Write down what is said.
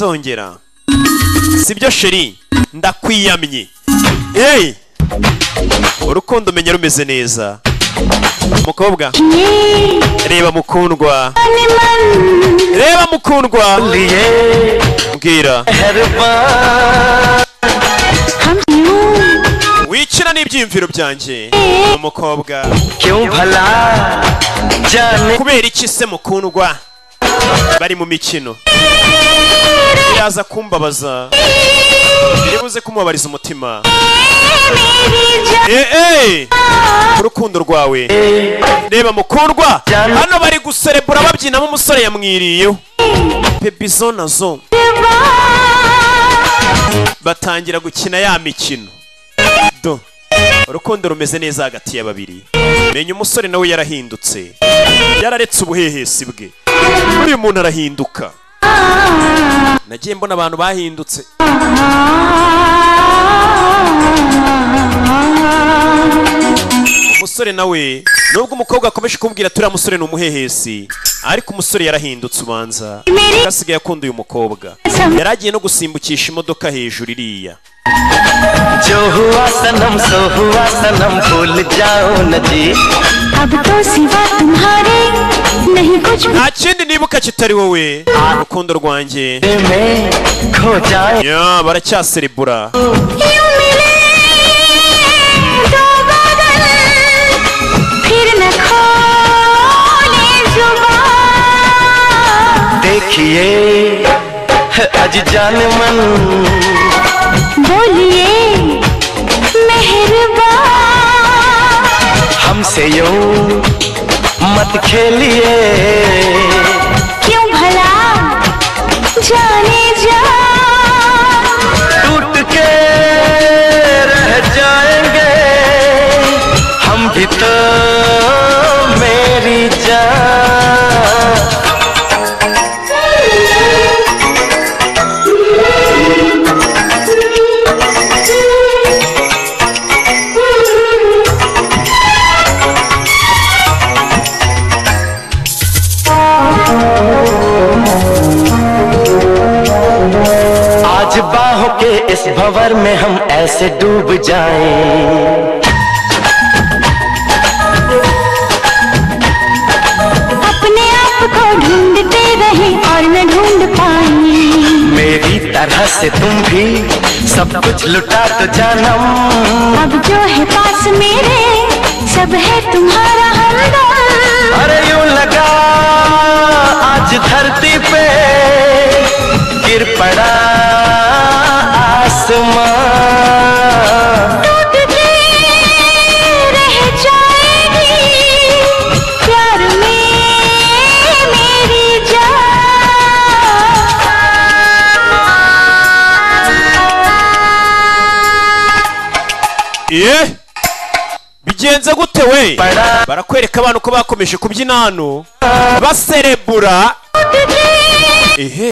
sinzongera sibyo sheri ndakwiyamye hey urukundo menya rumeze neza mukobwa reba mukundwa reba mukundwa mbwira wicira n'ibyiyumviro byanjye umukobwa kubera iki se mukundwa bari mu mikino yaza kumbabaza biribuze kumubabariza umutima urukundo rwawe reba mukundwa hano bari guserebura babyinamo umusore yamwiriyeho pebizo nazo batangira gukina ya mikino do urukundo rumeze neza hagati ya babiri menya umusore nawe yarahindutse yararetse ubuhehesi bwe uyu muntu arahinduka nagiye mbona abantu bahindutse umusore nawe nubwo umukobwa akomeje kumbwira turiya musore ni umuhehesi ariko umusore yarahindutse ubanza asigaye akunda uyu mukobwa yaragiye no gusimbukisha imodoka hejuru iriya जो हुआ सनम सो हुआ सनम भूल जाओ न जी अब तो सिवा तुम्हारे नहीं कुछ nta kindi nibuka kitari wowe urukundo rwanjye खो जाए ya baracyaserebura देखिए आज जान मन बोलिए मेहरबान हमसे यूं मत खेलिए क्यों भला जाने जा टूट के रह जाएंगे हम भी तो मेरी जान आज बाहों के इस भंवर में हम ऐसे डूब जाएं अपने आप को ढूंढते रहे और न ढूंढ पाएंगे मेरी तरह से तुम भी सब कुछ लुटा तो जानम अब जो है पास मेरे सब है तुम्हारा हमदम अरे यूं लगा आज धरती पे गिर पड़ा आसमां टूटते रह जाएगी प्यार में मेरी जान bigenze gute we barakwereka abantu ko bakomeje kubyina hano baserebura ehe